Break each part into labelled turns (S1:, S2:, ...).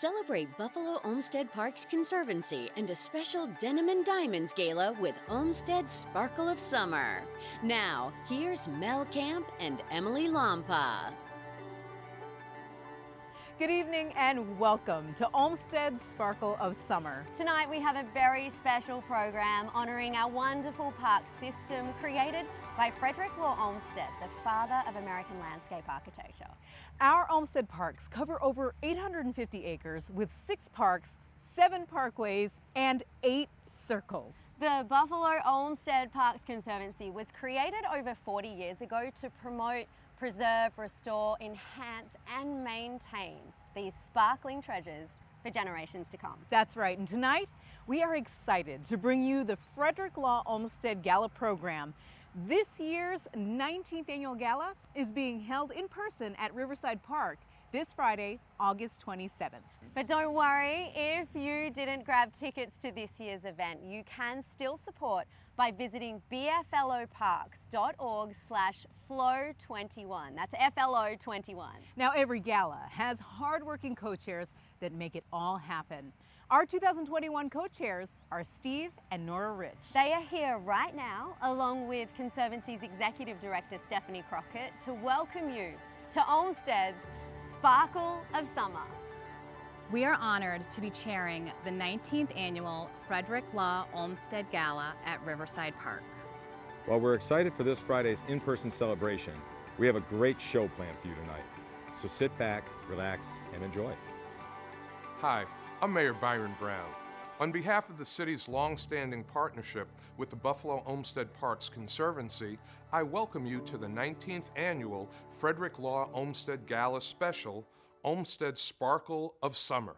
S1: Celebrate Buffalo Olmsted Park's Conservancy and a special Denim and Diamonds Gala with Olmsted's Sparkle of Summer. Now, here's Mel Camp and Emily Lampa.
S2: Good evening and welcome to Olmsted's Sparkle of Summer.
S3: Tonight we have a very special program honoring our wonderful park system created by Frederick Law Olmsted, the father of American landscape architecture.
S2: Our Olmsted parks cover over 850 acres with 6 parks, 7 parkways, and 8 circles.
S3: The Buffalo Olmsted Parks Conservancy was created over 40 years ago to promote, preserve, restore, enhance, and maintain these sparkling treasures for generations to come.
S2: That's right, and tonight we are excited to bring you the Frederick Law Olmsted Gala program. This year's 19th annual gala is being held in person at Riverside Park this Friday, August 27th.
S3: But don't worry, if you didn't grab tickets to this year's event, you can still support by visiting bfloparks.org/FLO21. That's FLO21.
S2: Now, every gala has hardworking co-chairs that make it all happen. Our 2021 co-chairs are Steve and Nora Rich.
S3: They are here right now, along with Conservancy's Executive Director, Stephanie Crockett, to welcome you to Olmsted's Sparkle of Summer.
S4: We are honored to be chairing the 19th annual Frederick Law Olmsted Gala at Riverside Park.
S5: While we're excited for this Friday's in-person celebration, we have a great show planned for you tonight. So sit back, relax, and enjoy.
S6: Hi, I'm Mayor Byron Brown. On behalf of the city's long-standing partnership with the Buffalo Olmsted Parks Conservancy, I welcome you to the 19th annual Frederick Law Olmsted Gala Special, Olmsted's Sparkle of Summer.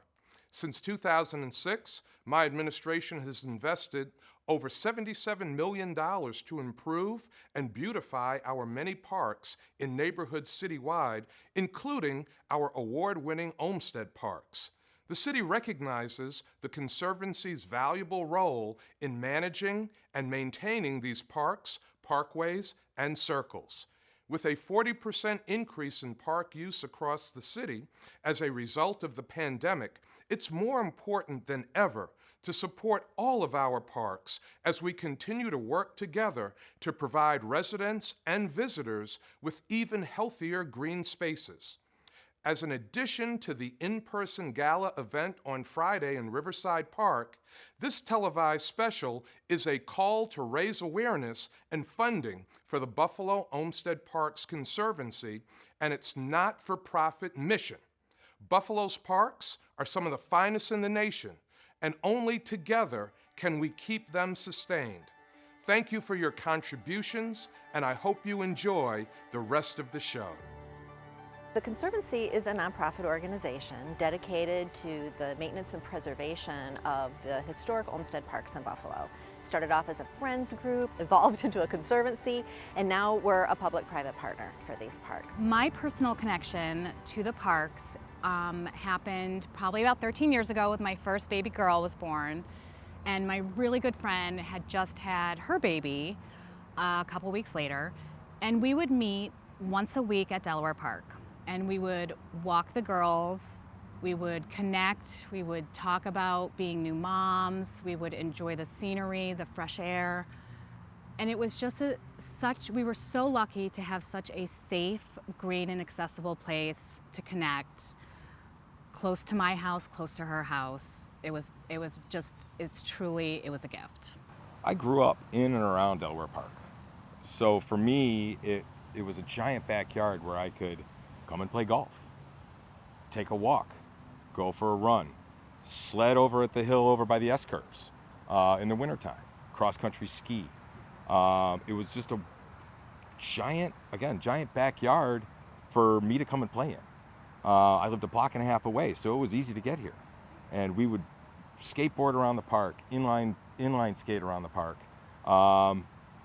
S6: Since 2006, my administration has invested over $77 million to improve and beautify our many parks in neighborhoods citywide, including our award-winning Olmsted parks. The city recognizes the Conservancy's valuable role in managing and maintaining these parks, parkways, and circles. With a 40% increase in park use across the city as a result of the pandemic, it's more important than ever to support all of our parks as we continue to work together to provide residents and visitors with even healthier green spaces. As an addition to the in-person gala event on Friday in Riverside Park, this televised special is a call to raise awareness and funding for the Buffalo Olmsted Parks Conservancy and its not-for-profit mission. Buffalo's parks are some of the finest in the nation, and only together can we keep them sustained. Thank you for your contributions, and I hope you enjoy the rest of the show.
S7: The Conservancy is a nonprofit organization dedicated to the maintenance and preservation of the historic Olmsted parks in Buffalo. Started off as a friends group, evolved into a conservancy, and now we're a public-private partner for these parks.
S4: My personal connection to the parks happened probably about 13 years ago when my first baby girl was born, and my really good friend had just had her baby a couple weeks later, and we would meet once a week at Delaware Park. And we would walk the girls, we would connect, we would talk about being new moms, we would enjoy the scenery, the fresh air. And it was just we were so lucky to have such a safe, green, and accessible place to connect, close to my house, close to her house. It was a gift.
S5: I grew up in and around Delaware Park. So for me, it was a giant backyard where I could come and play golf, take a walk, go for a run, sled over at the hill over by the S-curves in the wintertime, cross-country ski. It was just a giant backyard for me to come and play in. I lived a block and a half away, so it was easy to get here. And we would skateboard around the park, inline skate around the park,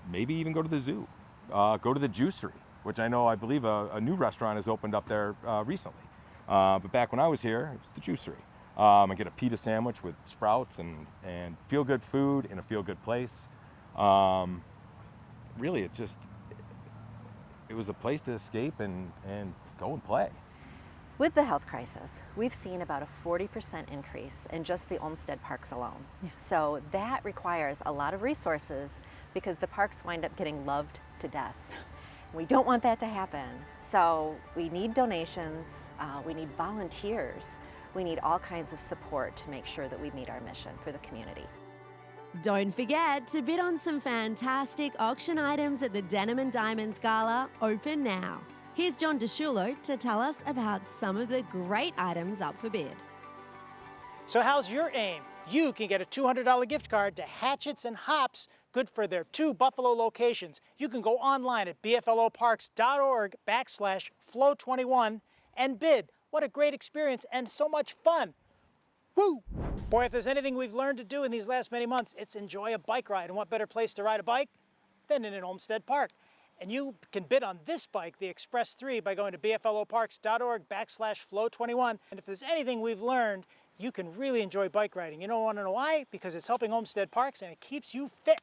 S5: maybe even go to the zoo, go to the juicery, which I believe a new restaurant has opened up there recently. But back when I was here, it was the juicery. And get a pita sandwich with sprouts and feel-good food in a feel-good place. Really, it was a place to escape and go and play.
S7: With the health crisis, we've seen about a 40% increase in just the Olmsted parks alone.
S2: Yes.
S7: So that requires a lot of resources because the parks wind up getting loved to death. We don't want that to happen. So we need donations, we need volunteers, we need all kinds of support to make sure that we meet our mission for the community.
S3: Don't forget to bid on some fantastic auction items at the Denim and Diamonds Gala, open now. Here's John DeShulo to tell us about some of the great items up for bid.
S8: So how's your aim? You can get a $200 gift card to Hatchets and Hops, good for their 2 Buffalo locations. You can go online at bfloparks.org/FLO21 and bid. What a great experience and so much fun. Woo! Boy, if there's anything we've learned to do in these last many months, it's enjoy a bike ride. And what better place to ride a bike than in an Olmsted Park? And you can bid on this bike, the Express 3, by going to bfloparks.org/FLO21. And if there's anything we've learned, you can really enjoy bike riding. You don't want to know why? Because it's helping Olmsted Parks and it keeps you fit.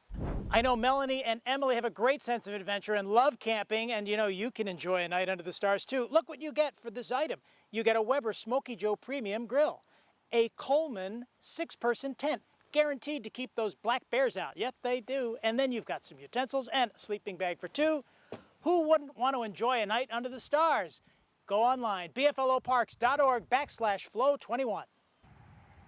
S8: I know Melanie and Emily have a great sense of adventure and love camping, and you know you can enjoy a night under the stars too. Look what you get for this item. You get a Weber Smoky Joe Premium Grill, a Coleman 6-person tent, guaranteed to keep those black bears out. Yep, they do. And then you've got some utensils and a sleeping bag for 2. Who wouldn't want to enjoy a night under the stars? Go online, bfloparks.org/FLO21.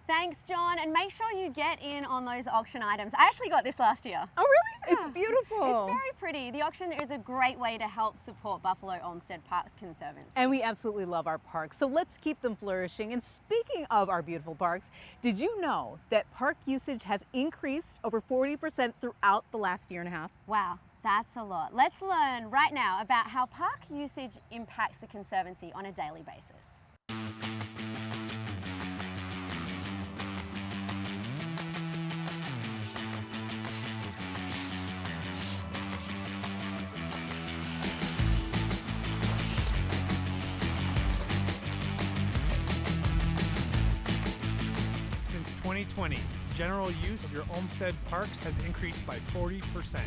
S3: Thanks, John, and make sure you get in on those auction items. I actually got this last year.
S2: Oh, really? It's beautiful.
S3: It's very pretty. The auction is a great way to help support Buffalo Olmsted Parks Conservancy.
S2: And we absolutely love our parks, so let's keep them flourishing. And speaking of our beautiful parks, did you know that park usage has increased over 40% throughout the last year and a half?
S3: Wow, that's a lot. Let's learn right now about how park usage impacts the Conservancy on a daily basis.
S9: Since 2020, general use of your Olmsted parks has increased by 40%.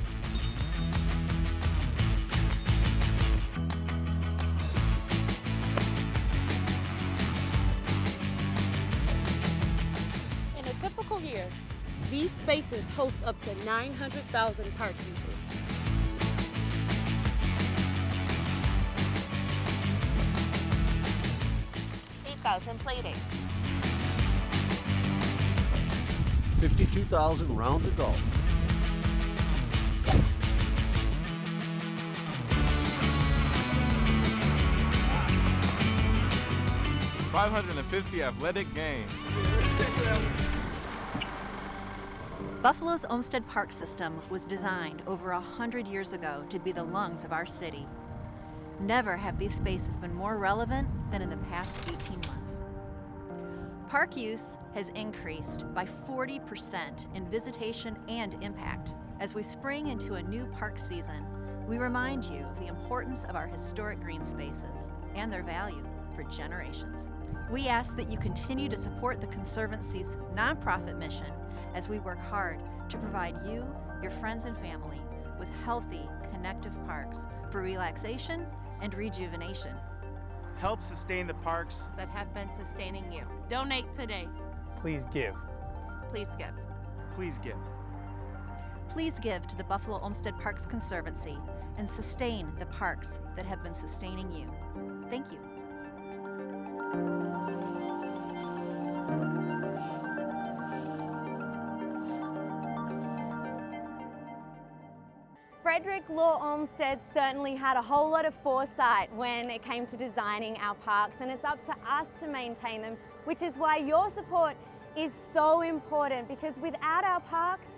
S10: In a typical year, these spaces host up to 900,000 park users.
S11: Plating.
S12: 52,000 rounds of golf.
S13: $550 athletic games.
S7: Buffalo's Olmsted Park system was designed over 100 years ago to be the lungs of our city. Never have these spaces been more relevant than in the past 18 months. Park use has increased by 40% in visitation and impact. As we spring into a new park season, we remind you of the importance of our historic green spaces and their value for generations. We ask that you continue to support the Conservancy's nonprofit mission as we work hard to provide you, your friends and family with healthy, connective parks for relaxation and rejuvenation.
S14: Help sustain the parks
S10: that have been sustaining you. Donate today.
S9: Please give.
S10: Please give.
S14: Please give.
S7: Please give to the Buffalo Olmsted Parks Conservancy and sustain the parks that have been sustaining you. Thank you.
S3: Frederick Law Olmsted certainly had a whole lot of foresight when it came to designing our parks, and it's up to us to maintain them, which is why your support is so important, because without our parks,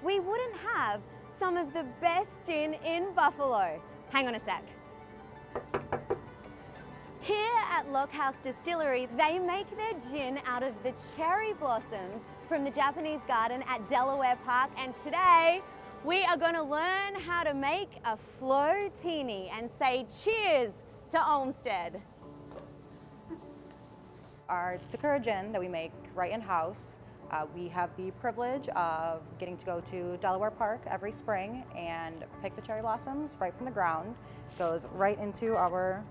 S3: we wouldn't have some of the best gin in Buffalo. Hang on a sec. Here at Lockhouse Distillery, they make their gin out of the cherry blossoms from the Japanese garden at Delaware Park, and today, we are going to learn how to make a FLO-tini and say cheers to Olmsted.
S15: Our Sakura gin that we make right in-house, we have the privilege of getting to go to Delaware Park every spring and pick the cherry blossoms right from the ground. It goes right into our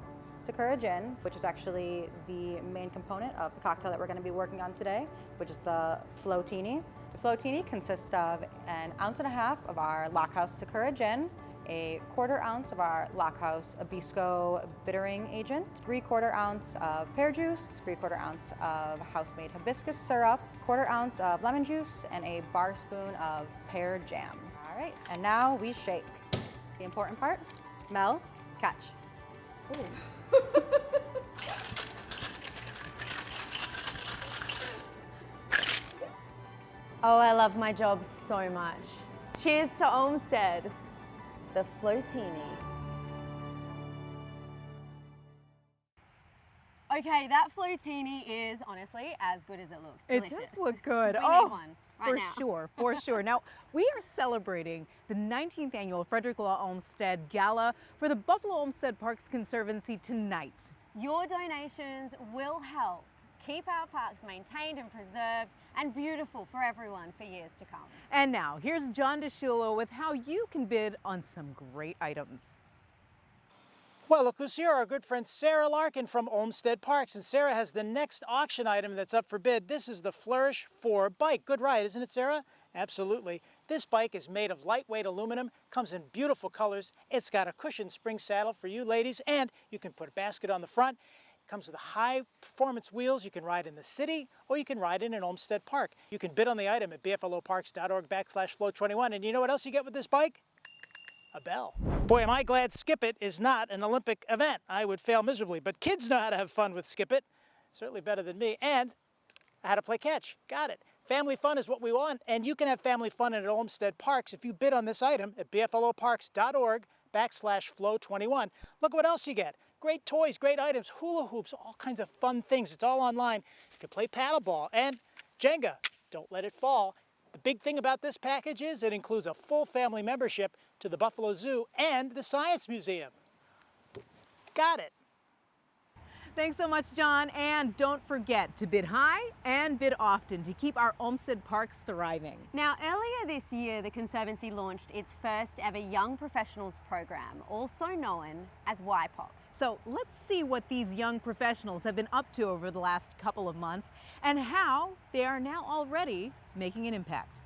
S15: Sakura Gin, which is actually the main component of the cocktail that we're going to be working on today, which is the Floatini. The Floatini consists of 1.5 ounces of our Lockhouse Sakura Gin, a 1/4 ounce of our Lockhouse Abisco bittering agent, 3/4 ounce of pear juice, 3/4 ounce of house-made hibiscus syrup, 1/4 ounce of lemon juice, and a bar spoon of pear jam. All right, and now we shake. The important part, Mel, catch.
S3: Oh, I love my job so much. Cheers to Olmsted, the Floatini. Okay, that Floatini is honestly as good as it looks.
S2: It
S3: Delicious.
S2: does look good.
S3: We need one right now.
S2: For sure. Now, we are celebrating the 19th annual Frederick Law Olmsted Gala for the Buffalo Olmsted Parks Conservancy tonight.
S3: Your donations will help keep our parks maintained and preserved and beautiful for everyone for years to come.
S2: And now, here's John DeShulo with how you can bid on some great items.
S8: Well, look who's here, our good friend Sarah Larkin from Olmsted Parks. And Sarah has the next auction item that's up for bid. This is the Flourish 4 bike. Good ride, isn't it, Sarah? Absolutely. This bike is made of lightweight aluminum, comes in beautiful colors. It's got a cushioned spring saddle for you ladies, and you can put a basket on the front. Comes with high performance wheels. You can ride in the city or you can ride in an Olmsted Park. You can bid on the item at bfloparks.org/flow21. And you know what else you get with this bike? A bell. Boy, am I glad Skip It is not an Olympic event. I would fail miserably, but kids know how to have fun with Skip It. Certainly better than me. And how to play catch. Got it. Family fun is what we want, and you can have family fun at Olmsted Parks if you bid on this item at bfloparks.org/flow21. Look what else you get. Great toys, great items, hula hoops, all kinds of fun things. It's all online. You can play paddleball and Jenga. Don't let it fall. The big thing about this package is it includes a full family membership to the Buffalo Zoo and the Science Museum. Got it.
S2: Thanks so much, John. And don't forget to bid high and bid often to keep our Olmsted Parks thriving.
S3: Now, earlier this year, the Conservancy launched its first ever Young Professionals program, also known as YPOP.
S2: So let's see what these young professionals have been up to over the last couple of months and how they are now already making an impact.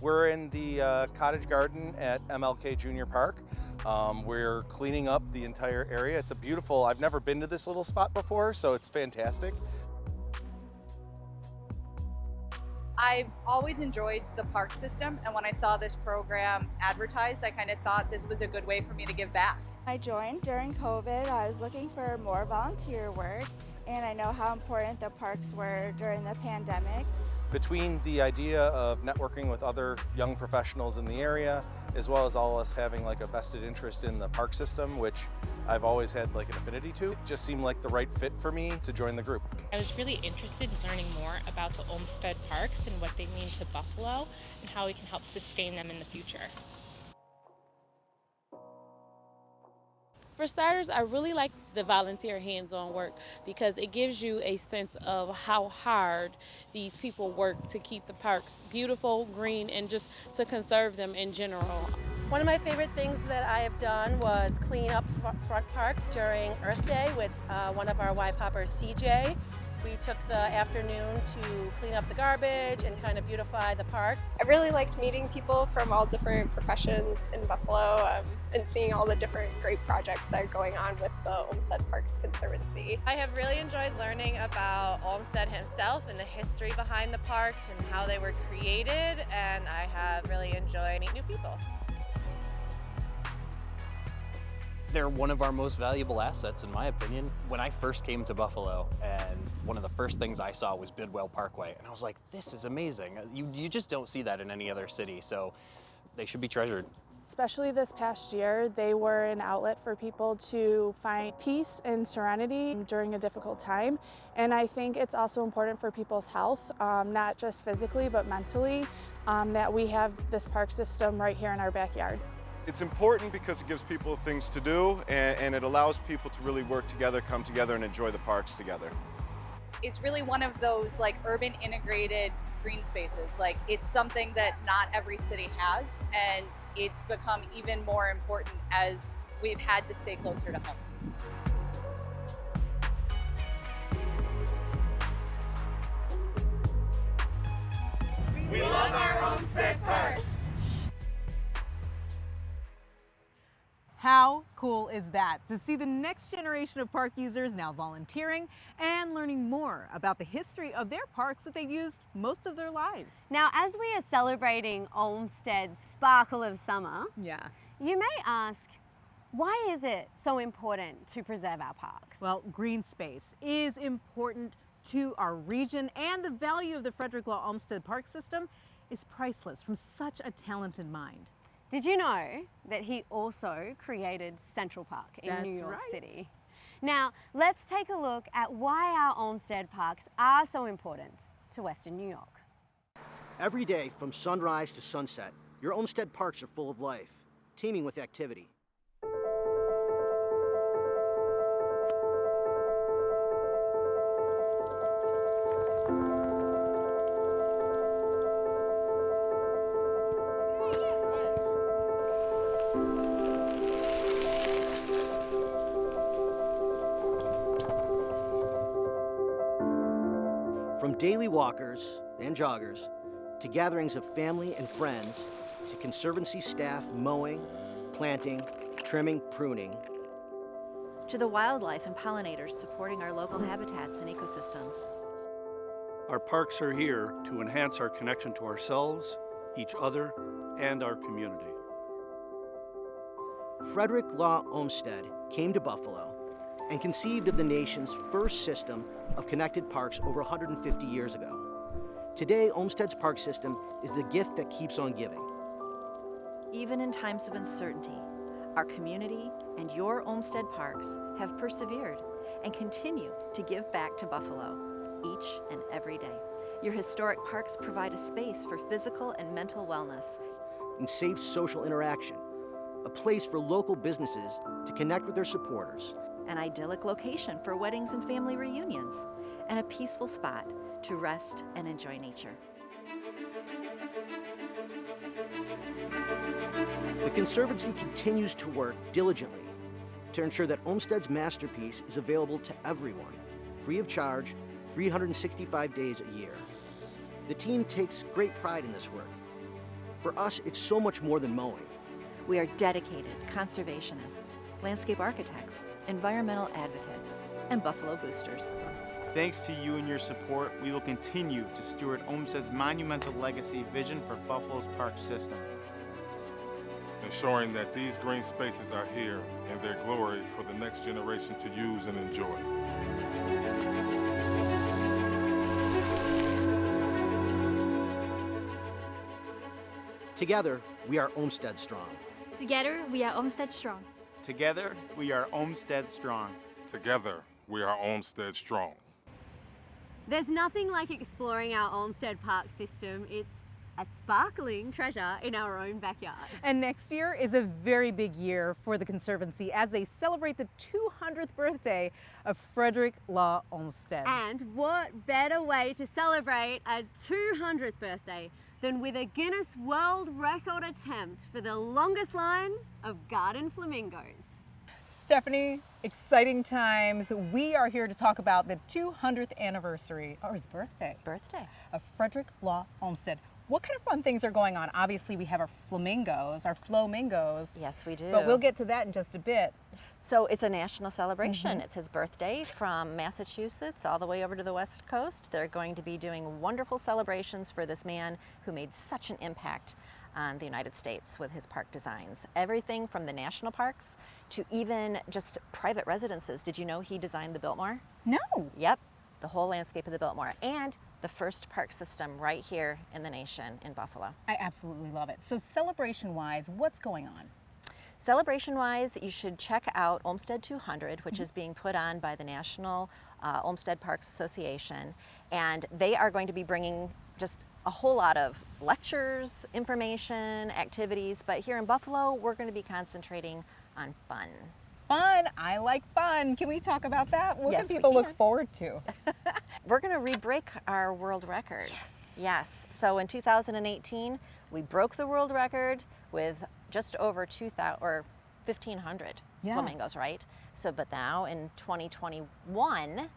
S12: We're in the cottage garden at MLK Junior Park. We're cleaning up the entire area. It's a beautiful, I've never been to this little spot before, so it's fantastic.
S16: I've always enjoyed the park system, and when I saw this program advertised, I kind of thought this was a good way for me to give back.
S17: I joined during COVID. I was looking for more volunteer work, and I know how important the parks were during the pandemic.
S12: Between the idea of networking with other young professionals in the area, as well as all of us having like a vested interest in the park system, which I've always had like an affinity to, it just seemed like the right fit for me to join the group.
S18: I was really interested in learning more about the Olmsted Parks and what they mean to Buffalo and how we can help sustain them in the future.
S10: For starters, I really like the volunteer hands-on work because it gives you a sense of how hard these people work to keep the parks beautiful, green, and just to conserve them in general.
S19: One of my favorite things that I have done was clean up Front Park during Earth Day with one of our Y-Poppers, CJ. We took the afternoon to clean up the garbage and kind of beautify the park.
S20: I really liked meeting people from all different professions in Buffalo and seeing all the different great projects that are going on with the Olmsted Parks Conservancy.
S21: I have really enjoyed learning about Olmsted himself and the history behind the parks and how they were created, and I have really enjoyed meeting new people.
S22: They're one of our most valuable assets, in my opinion. When I first came to Buffalo, and one of the first things I saw was Bidwell Parkway, and I was like, this is amazing. You just don't see that in any other city, so they should be treasured.
S1: Especially this past year, they were an outlet for people to find peace and serenity during a difficult time. And I think it's also important for people's health, not just physically, but mentally, that we have this park system right here in our backyard.
S6: It's important because it gives people things to do, and it allows people to really work together, come together, and enjoy the parks together.
S16: It's really one of those like urban integrated green spaces. Like it's something that not every city has, and it's become even more important as we've had to stay closer to home.
S11: We love our Olmsted Parks.
S2: How cool is that to see the next generation of park users now volunteering and learning more about the history of their parks that they've used most of their lives?
S3: Now, as we are celebrating Olmsted's Sparkle of Summer, you may ask, why is it so important to preserve our parks?
S2: Well, green space is important to our region, and the value of the Frederick Law Olmsted Park System is priceless from such a talented mind.
S3: Did you know that he also created Central Park in New York City? Now, let's take a look at why our Olmsted parks are so important to Western New York.
S23: Every day from sunrise to sunset, your Olmsted parks are full of life, teeming with activity. From daily walkers and joggers, to gatherings of family and friends, to Conservancy staff mowing, planting, trimming, pruning.
S7: To the wildlife and pollinators supporting our local habitats and ecosystems.
S24: Our parks are here to enhance our connection to ourselves, each other, and our community.
S23: Frederick Law Olmsted came to Buffalo and conceived of the nation's first system of connected parks over 150 years ago. Today, Olmsted's park system is the gift that keeps on giving.
S7: Even in times of uncertainty, our community and your Olmsted parks have persevered and continue to give back to Buffalo each and every day. Your historic parks provide a space for physical and mental wellness.
S23: And safe social interaction, a place for local businesses to connect with their supporters.
S7: An idyllic location for weddings and family reunions, and a peaceful spot to rest and enjoy nature.
S23: The Conservancy continues to work diligently to ensure that Olmsted's masterpiece is available to everyone, free of charge, 365 days a year. The team takes great pride in this work. For us, it's so much more than mowing.
S7: We are dedicated conservationists, landscape architects, environmental advocates, and Buffalo boosters.
S14: Thanks to you and your support, we will continue to steward Olmsted's monumental legacy vision for Buffalo's park system.
S25: Ensuring that these green spaces are here in their glory for the next generation to use and enjoy.
S23: Together, we are Olmsted strong.
S26: Together, we are Olmsted strong.
S14: Together, we are Olmsted strong.
S25: Together, we are Olmsted strong.
S3: There's nothing like exploring our Olmsted Park system. It's a sparkling treasure in our own backyard.
S2: And next year is a very big year for the Conservancy as they celebrate the 200th birthday of Frederick Law Olmsted.
S3: And what better way to celebrate a 200th birthday than with a Guinness World Record attempt for the longest line of garden flamingos.
S2: Stephanie, exciting times. We are here to talk about the 200th anniversary, or his birthday, of Frederick Law Olmsted. What kind of fun things are going on? Obviously, we have our flamingos, our flomingos.
S7: Yes, we do.
S2: But we'll get to that in just a bit.
S7: So it's a national celebration. It's his birthday. From Massachusetts all the way over to the West Coast, they're going to be doing wonderful celebrations for this man who made such an impact on the United States with his park designs. Everything from the national parks to even just private residences. Did you know he designed the Biltmore?
S2: No.
S7: Yep, the whole landscape of the Biltmore. And the first park system right here in the nation in Buffalo.
S2: I absolutely love it. So celebration-wise, what's going on?
S7: Celebration-wise, you should check out Olmsted 200, which is being put on by the National Olmsted Parks Association, and they are going to be bringing just a whole lot of lectures, information, activities, but here in Buffalo, we're going to be concentrating on fun.
S2: Fun! I like fun. Can we talk about that? What
S7: Yes,
S2: can people
S7: we
S2: look
S7: can.
S2: forward to?
S7: We're going to re-break our world record. Yes. So in 2018, we broke the world record with just over 1,500 flamingos, right? So, but now in 2021,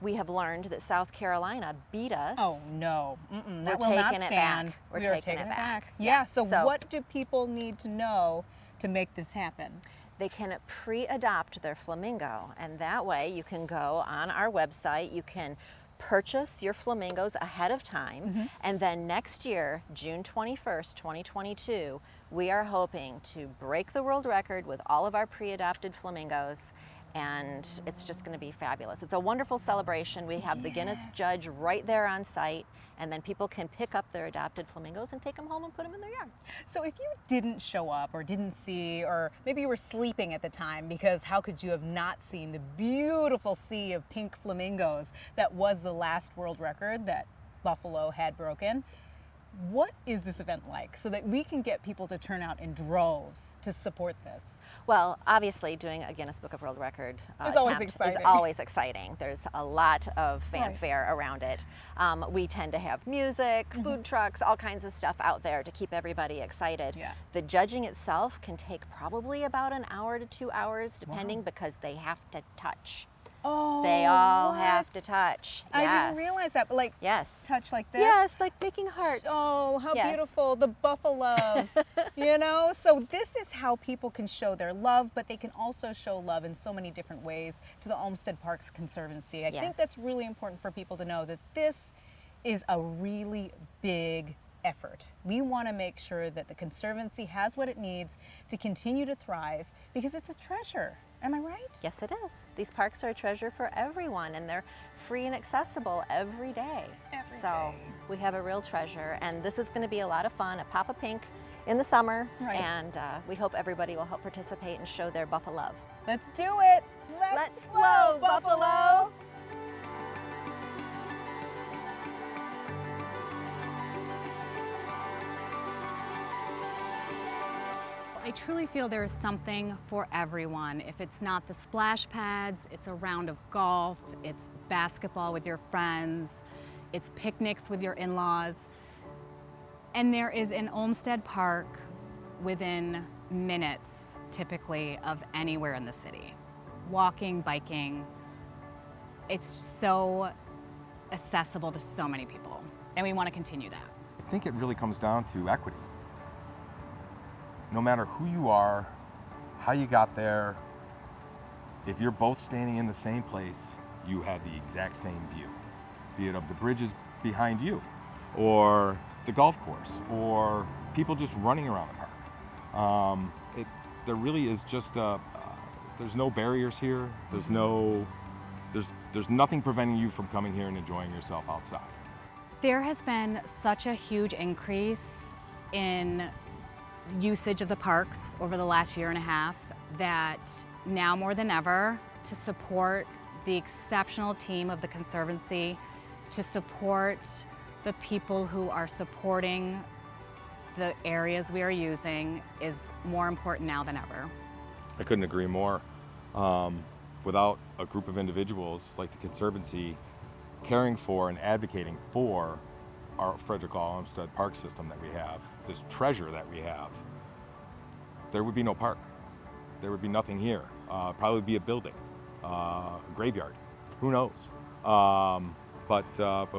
S7: we have learned that South Carolina beat us.
S2: Oh no, that
S7: We're
S2: will not
S7: taking it
S2: stand.
S7: back. We're
S2: We are
S7: taking it back.
S2: Yeah, so what do people need to know to make this happen?
S7: They can pre-adopt their flamingo, and that way you can go on our website, you can purchase your flamingos ahead of time, and then next year, June 21st, 2022, we are hoping to break the world record with all of our pre-adopted flamingos, and it's just going to be fabulous. It's a wonderful celebration. We have the Guinness judge right there on site, and then people can pick up their adopted flamingos and take them home and put them in their yard.
S2: So if you didn't show up or didn't see, or maybe you were sleeping at the time, because how could you have not seen the beautiful sea of pink flamingos that was the last world record that Buffalo had broken? What is this event like so that we can get people to turn out in droves to support this?
S7: Well, obviously doing a Guinness Book of World Record
S2: It's always
S7: attempt
S2: exciting.
S7: is always exciting. There's a lot of fanfare around it. We tend to have music, food trucks, all kinds of stuff out there to keep everybody excited. The judging itself can take probably about an hour to 2 hours, depending, because they have to touch.
S2: Oh,
S7: they all
S2: what?
S7: have to touch.
S2: I didn't realize that, but like touch like this?
S7: Yes, like making hearts.
S2: Oh, how
S7: Yes.
S2: beautiful, the buffalo, you know? So this is how people can show their love, but they can also show love in so many different ways to the Olmsted Parks Conservancy. I think that's really important for people to know that this is a really big effort. We want to make sure that the Conservancy has what it needs to continue to thrive, because it's a treasure. Am I right?
S7: Yes, it is. These parks are a treasure for everyone, and they're free and accessible every day. So we have a real treasure, and this is going to be a lot of fun, a pop of pink in the summer, and we hope everybody will help participate and show their Buffalo love.
S2: Let's do it! Let's flow, Buffalo!
S4: I truly feel there is something for everyone. If it's not the splash pads, it's a round of golf, it's basketball with your friends, it's picnics with your in-laws. And there is an Olmsted Park within minutes, typically, of anywhere in the city. Walking, biking, it's so accessible to so many people, and we want to continue that.
S5: I think it really comes down to equity. No matter who you are, how you got there, if you're both standing in the same place, you have the exact same view, be it of the bridges behind you, or the golf course, or people just running around the park. There really is just there's no barriers here. There's nothing preventing you from coming here and enjoying yourself outside.
S4: There has been such a huge increase in usage of the parks over the last year and a half that now more than ever, to support the exceptional team of the Conservancy, to support the people who are supporting the areas we are using, is more important now than ever.
S5: I couldn't agree more. Without a group of individuals like the Conservancy caring for and advocating for our Frederick Law Olmsted Park system that we have, this treasure that we have, there would be no park. There would be nothing here. Probably be a building, a graveyard, who knows? But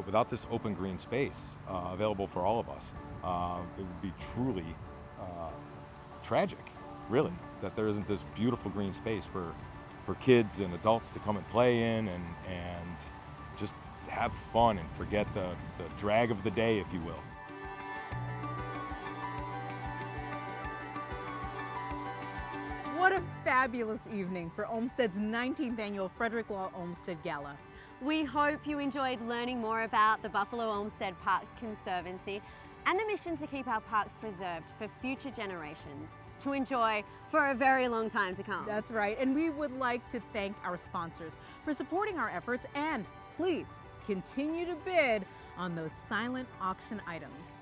S5: without this open green space available for all of us, it would be truly tragic, really, that there isn't this beautiful green space for kids and adults to come and play in and just have fun and forget the drag of the day, if you will.
S2: What a fabulous evening for Olmsted's 19th annual Frederick Law Olmsted Gala.
S3: We hope you enjoyed learning more about the Buffalo Olmsted Parks Conservancy and the mission to keep our parks preserved for future generations to enjoy for a very long time to come.
S2: That's right, and we would like to thank our sponsors for supporting our efforts, and please continue to bid on those silent auction items.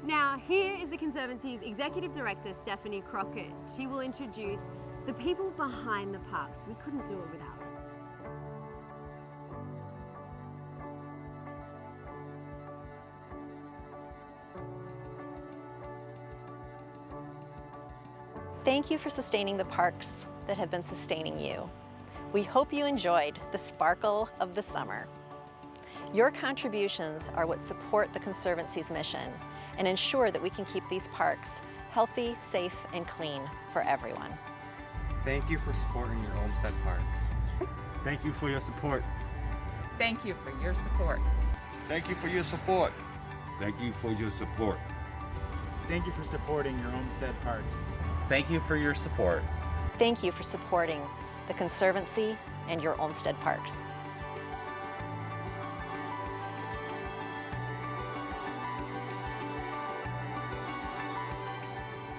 S3: Now, here is the Conservancy's Executive Director, Stephanie Crockett. She will introduce the people behind the parks. We couldn't do it without them.
S7: Thank you for sustaining the parks that have been sustaining you. We hope you enjoyed the sparkle of the summer. Your contributions are what support the Conservancy's mission and ensure that we can keep these parks healthy, safe, and clean for everyone.
S8: Thank you for supporting your Olmsted Parks.
S9: Thank you for your support.
S12: Thank you for your support.
S9: Thank you for your support. Thank you for your support.
S14: Thank you for supporting your Olmsted Parks.
S22: Thank you for your support.
S7: Thank you for supporting the Conservancy and your Olmsted Parks.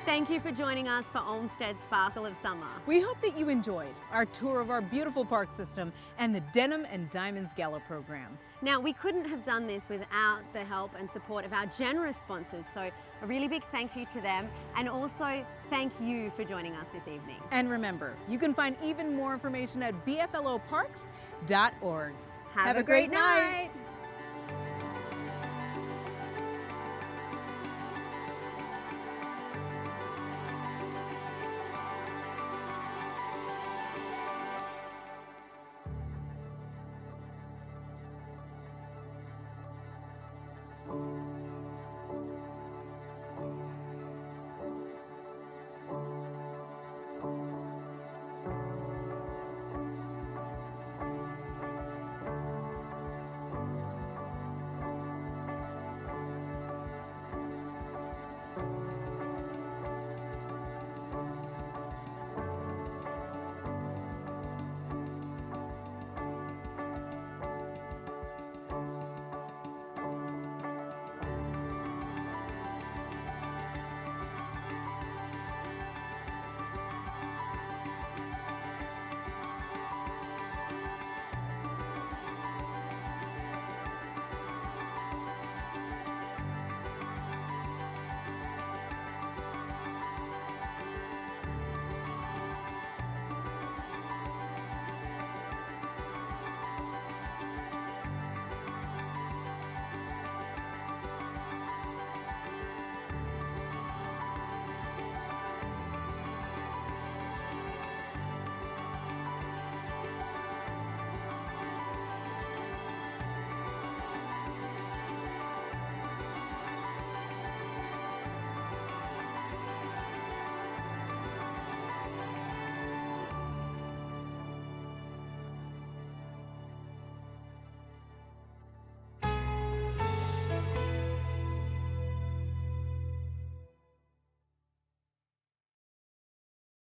S3: Thank you for joining us for Olmsted's Sparkle of Summer.
S2: We hope that you enjoyed our tour of our beautiful park system and the Denim and Diamonds Gala program.
S3: Now, we couldn't have done this without the help and support of our generous sponsors, so a really big thank you to them, and also thank you for joining us this evening.
S2: And remember, you can find even more information at bfloparks.org.
S3: Have a great night.